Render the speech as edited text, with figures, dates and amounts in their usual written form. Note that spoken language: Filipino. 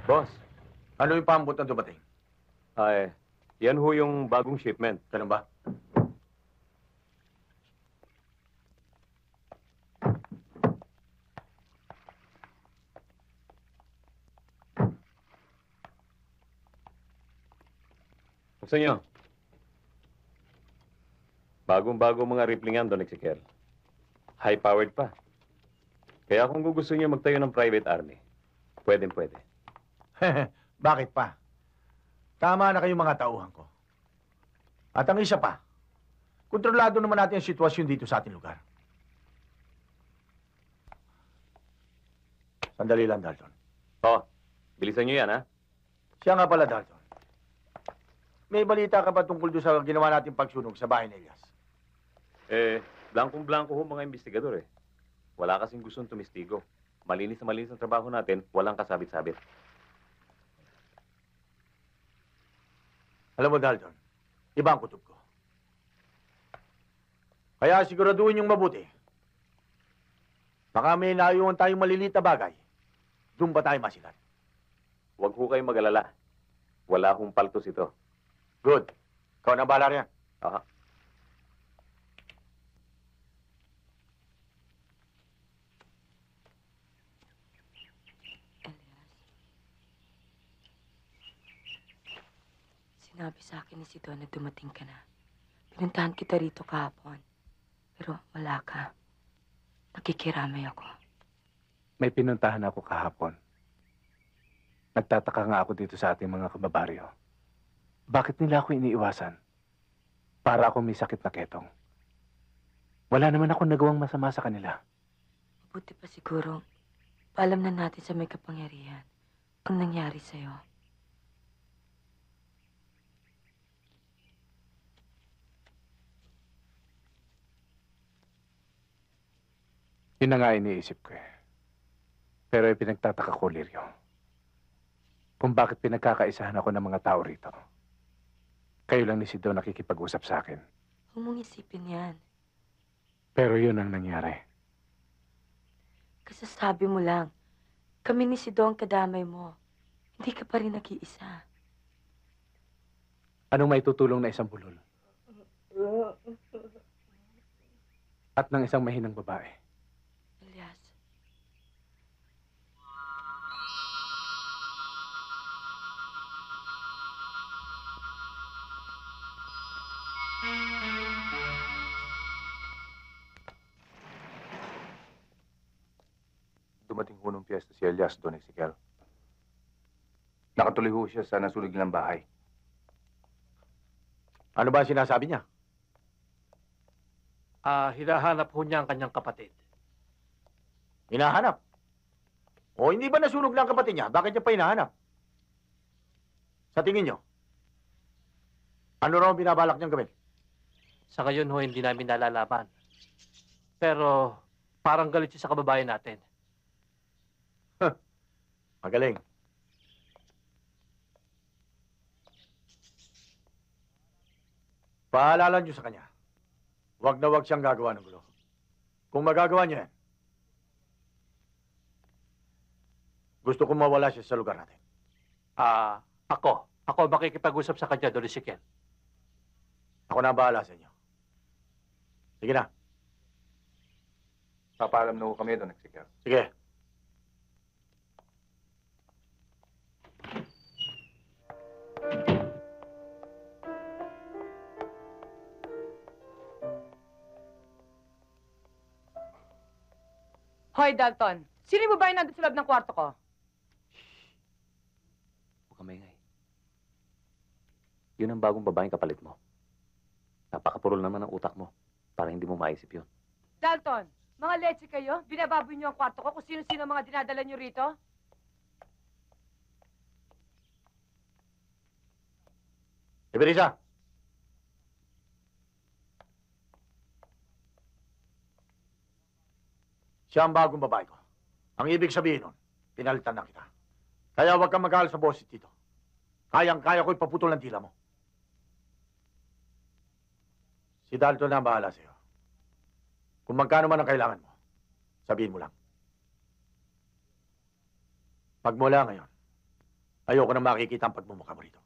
Boss, Ano yung paambot na dumating? ay, yan ho yung bagong shipment. Ganun ba? Gusto nyo? Bagong-bago mga rifling yan, Don Ezequiel. High-powered pa. Kaya kung gusto nyo magtayo ng private army, pwede. Bakit pa? Tama na kayong mga tauhan ko. At ang isa pa, kontrolado naman natin ang sitwasyon dito sa ating lugar. Sandali lang, Dalton. Oh, bilisan nyo yan, ha? Siya nga pala, Dalton. May balita ka ba tungkol doon sa ginawa nating pagsunog sa bahay ni Elias? Blankong-blanko ho mga investigador, eh. Wala kasing gustong tumistigo. Malinis na malinis ang trabaho natin, walang kasabit-sabit. Alam mo, Dalton, iba ang kutob ko. Kaya siguraduhin yung mabuti. Baka may naayuhan tayong maliliit na bagay. Doon ba tayo masilat? Huwag ho kayong mag-alala. Wala hong paltos ito. Good. Ikaw na bahala riyan. Aha. Sinabi sa akin ni si Don na dumating ka na. Pinuntahan kita rito kahapon. Pero wala ka. Nakikiramay ako. May pinuntahan ako kahapon. Nagtataka nga ako dito sa ating mga kababaryo. Bakit nila ako iniiwasan? Para ako may sakit na ketong. Wala naman ako nagawang masama sa kanila. Mabuti pa siguro, paalam na natin sa may kapangyarihan ang nangyari sa'yo. Yun na nga iniisip ko eh. Pero ipinagtataka ko, Lirio, kung bakit pinagkakaisahan ako ng mga tao rito. Kayo lang ni si Don nakikipag-usap sa akin. Huwag mong isipin yan. Pero yun ang nangyari. Kasasabi mo lang, kami ni si Don kadamay mo. Hindi ka pa rin nag-iisa. Anong may tutulong na isang bulol? At ng isang mahinang babae. Elias. Dumating ho nung piyesta si Elias, Don Ezequiel. Nakatuloy ho siya sa nasunog nilang bahay. Ano ba ang sinasabi niya? Hinahanap ho niya ang kanyang kapatid. Hinahanap. O hindi ba nasunog na ang kapatid niya? Bakit niya pa hinahanap? Sa tingin niyo, ano raw ang binabalak niyang gawin? Sa ngayon ho, hindi namin nalalaman. Pero parang galit siya sa kababayan natin. Magaling. Paalala niyo sa kanya. Huwag na huwag siyang gagawa ng gulo. Kung magagawa niya yan, gusto kong mawala siya sa lugar natin. Ako makikipag-usap sa kanya, Don Ezequiel. Ako na ang bahala sa inyo. Sige na. Papaalam na ho kami, Don Ezequiel. Sige. Hoy, Dalton. Sino yung babae nandun sa loob ng kwarto ko? Huwag kang maingay. Yun ang bagong babaeng kapalit mo. Napakapurol naman ang utak mo para hindi mo maisip yun. Dalton, mga leche kayo? Binababoy niyo ang kwarto ko kung sino-sino ang mga dinadala niyo rito? Iberisa. Siya ang bagong babae ko. Ang ibig sabihin nun, pinalitan na kita. Kaya huwag kang mag-aaral sa boses dito. Kayang-kaya ko ipaputol ng tila mo. Si Dalton na ang bahala sa'yo. Kung magkano man ang kailangan mo, sabihin mo lang. Pagmula ngayon, Ayoko na makikita ang pagmumukha mo rito.